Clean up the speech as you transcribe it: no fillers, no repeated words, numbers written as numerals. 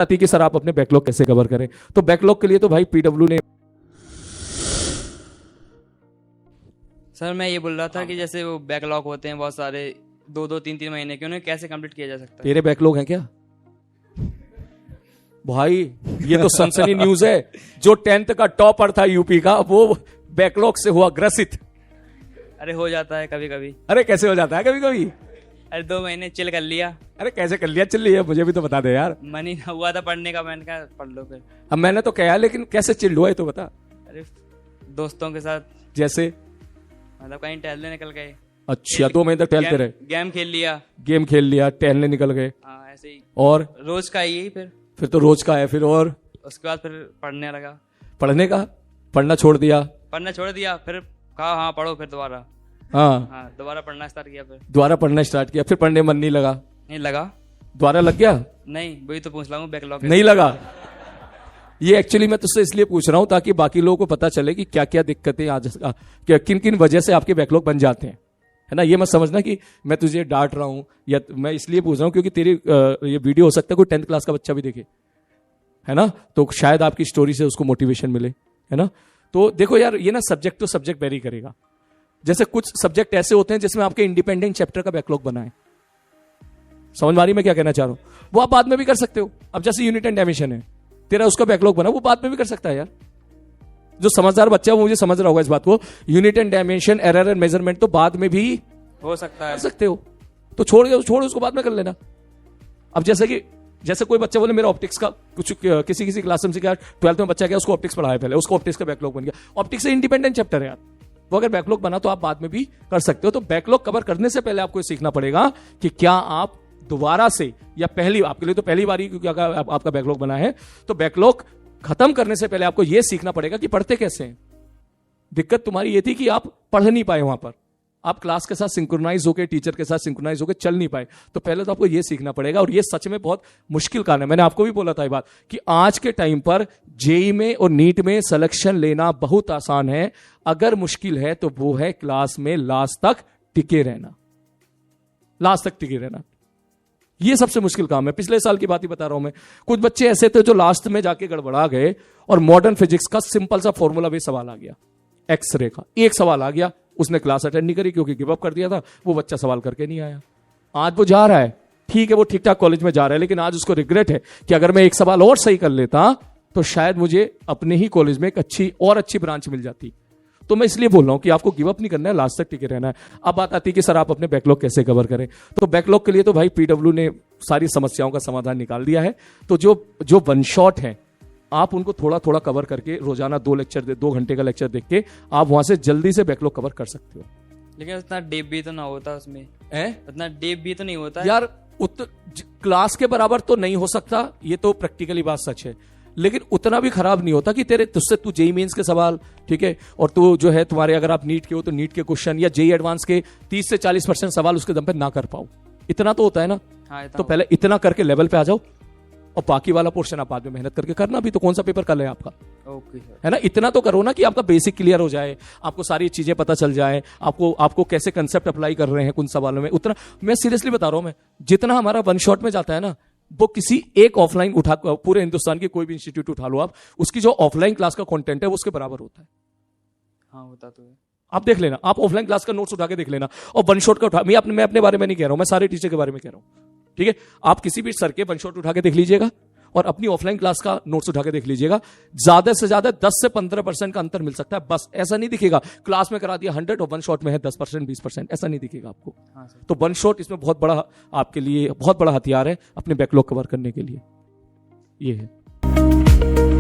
आती कि सर आप अपने बैकलॉग कैसे कवर करें। तो बैकलॉग के लिए तो भाई पीडब्ल्यू ने सर मैं ये बोल रहा था कि जैसे वो बैकलॉग होते हैं बहुत सारे 2-2 3-3 महीने के, उन्हें कैसे कंप्लीट किया जा सकता है? तेरे बैकलॉग हैं क्या भाई? ये तो सनसनी न्यूज है। जो 10th का टॉपर था यूपी का वो बैकलॉग से हुआ ग्रसित। अरे हो जाता है कभी कभी। अरे कैसे हो जाता है कभी कभी? अरे 2 महीने चिल कर लिया। अरे कैसे कर लिया चिल्ली है, मुझे भी तो बता दे यार। मन ही ना हुआ था पढ़ने का, मैंने कहा पढ़ लो फिर। अब मैंने तो कहा लेकिन कैसे चिल्ड हुआ है तो बता। अरे दोस्तों के साथ जैसे मतलब कहीं टहलने निकल गए। अच्छा 2 महीने तक टहलते रहे, गेम खेल लिया। गेम खेल लिया, टहलने निकल गए। हाँ ऐसे ही और रोज का यही। फिर तो रोज का है। फिर और उसके बाद फिर पढ़ने लगा। पढ़ने का पढ़ना छोड़ दिया। पढ़ना छोड़ दिया, फिर कहा हाँ पढ़ो, फिर दोबारा हाँ दोबारा पढ़ना स्टार्ट किया। फिर दोबारा पढ़ना स्टार्ट किया, फिर पढ़ने मन नहीं लगा। नहीं लगा। दोबारा लग गया? नहीं वही तो पूछ रहा हूँ, बैकलॉग नहीं लगा। ये एक्चुअली मैं तुझसे इसलिए पूछ रहा हूं ताकि बाकी लोगों को पता चले कि क्या क्या दिक्कतें आज किन किन वजह से आपके बैकलॉग बन जाते हैं, है ना। ये मत समझना कि मैं तुझे डांट रहा हूं, या मैं इसलिए पूछ रहा हूं क्योंकि तेरी ये वीडियो हो सकता है कोई 10th क्लास का बच्चा भी देखे, है ना। तो शायद आपकी स्टोरी से उसको मोटिवेशन मिले, है ना। तो देखो यार, ये ना सब्जेक्ट टू सब्जेक्ट वेरी करेगा। जैसे कुछ सब्जेक्ट ऐसे होते हैं जिसमें आपके इंडिपेंडेंट चैप्टर का बैकलॉग बना है। समझ मारी मैं क्या कहना चाह रहा हूं? वो आप बाद में भी कर सकते हो। अब जैसे यूनिट एंड डायमेंशन है, तेरा उसका बैकलॉग बना, वो बाद में भी कर सकता है यार। जो समझदार बच्चा है वो मुझे समझ रहा होगा इस बात को। Unit and dimension, error and measurement तो बाद में भी हो सकता है, कर सकते हो। तो छोड़ उसको बाद में कर लेना। अब जैसे कोई बच्चा बोले मेरा ऑप्टिक्स का कुछ किसी क्लास में क्या 12th में बच्चा गया, उसको ऑप्टिक्स पढ़ाया, पहले उसको ऑप्टिक्स का बैकलॉग बन गया। ऑप्टिक्स से इंडिपेंडेंट चैप्टर है यार, वो अगर बैकलॉग बना तो आप बाद में भी कर सकते हो। तो बैकलॉग कवर करने से पहले आपको ये सीखना पड़ेगा कि क्या आप दोबारा से या आपके लिए तो पहली बार ही क्योंकि अगर आपका बैकलॉग बना है, तो बैकलॉग खत्म करने से पहले आपको यह सीखना पड़ेगा कि पढ़ते कैसे हैं। दिक्कत तुम्हारी ये थी कि आप पढ़ नहीं पाए, वहां पर आप क्लास के साथ सिंक्रोनाइज होकर, टीचर के साथ सिंक्रोनाइज होकर चल नहीं पाए। तो पहले तो आपको यह सीखना पड़ेगा, और यह सच में बहुत मुश्किल कारण है। मैंने आपको भी बोला था ये बात कि आज के टाइम पर जेई में और नीट में सिलेक्शन लेना बहुत आसान है। अगर मुश्किल है तो वो है क्लास में लास्ट तक टिके रहना। लास्ट तक टिके रहना ये सबसे मुश्किल काम है। पिछले साल की बात ही बता रहा हूं मैं। कुछ बच्चे ऐसे थे जो लास्ट में जाके गड़बड़ा गए और मॉडर्न फिजिक्स का सिंपल सा फॉर्मूला भी सवाल आ गया, एक्सरे का एक सवाल आ गया, उसने क्लास अटेंड नहीं करी क्योंकि गिव अप कर दिया था। वो बच्चा सवाल करके नहीं आया। आज वो जा रहा है, ठीक है, वो ठीक ठाक कॉलेज में जा रहा है, लेकिन आज उसको रिग्रेट है कि अगर मैं एक सवाल और सही कर लेता तो शायद मुझे अपने ही कॉलेज में एक अच्छी ब्रांच मिल जाती। तो मैं इसलिए बोल रहा हूं कि आपको गिव अप नहीं करना है, लास्ट तक टिके रहना है। अब बात आती है कि सर आप अपने बैकलॉग कैसे कवर करें। तो बैकलॉग के लिए तो भाई पीडब्ल्यू ने सारी समस्याओं का समाधान निकाल दिया है। तो जो वन शॉट है, आप उनको थोड़ा थोड़ा कवर करके रोजाना 2 घंटे का लेक्चर देख के आप वहां से जल्दी से बैकलॉग कवर कर सकते हो। लेकिन उतना डेप भी तो ना होता उसमें, उतना डेप भी तो नहीं होता यार। क्लास के बराबर तो नहीं हो सकता, ये तो प्रैक्टिकली बात सच है, लेकिन उतना भी खराब नहीं होता कि तुझसे तू जेई मेंस के सवाल, ठीक है, और तू जो है तुम्हारे अगर आप नीट के हो तो नीट के क्वेश्चन या जेई एडवांस के 30 से 40% सवाल उसके दम पे ना कर पाओ। इतना तो होता है ना। हाँ, तो पहले इतना करके लेवल पे आ जाओ, और बाकी वाला पोर्शन आप बाद में मेहनत करके करना। भी तो कौन सा पेपर कल है आपका, ओके है ना। इतना तो करो ना कि आपका बेसिक क्लियर हो जाए, आपको सारी चीजें पता चल जाए, आपको कैसे कंसेप्ट अप्लाई कर रहे हैं कुछ सवालों में। उतना मैं सीरियसली बता रहा हूं, मैं जितना हमारा वन शॉट में जाता है ना, वो किसी एक ऑफलाइन पूरे हिंदुस्तान की कोई भी इंस्टीट्यूट उठा लो आप, उसकी जो ऑफलाइन क्लास का कंटेंट है वो उसके बराबर होता है। हाँ होता तो है। आप देख लेना, आप ऑफलाइन क्लास का नोट्स उठा के देख लेना, और वन शॉट का उठा। मैं अपने बारे में नहीं कह रहा हूं, मैं सारे टीचर के बारे में कह रहा हूं, ठीक है। आप किसी भी सर के वन शॉट उठा के देख लीजिएगा और अपनी ऑफलाइन क्लास का नोट्स उठा के देख लीजिएगा। ज्यादा से ज्यादा 10 से 15% का अंतर मिल सकता है, बस। ऐसा नहीं दिखेगा क्लास में करा दिया 100 और वन शॉट में है 10% 20%, ऐसा नहीं दिखेगा आपको। हाँ, तो वन शॉट इसमें बहुत बड़ा आपके लिए बहुत बड़ा हथियार है अपने बैकलॉग कवर करने के लिए, ये है।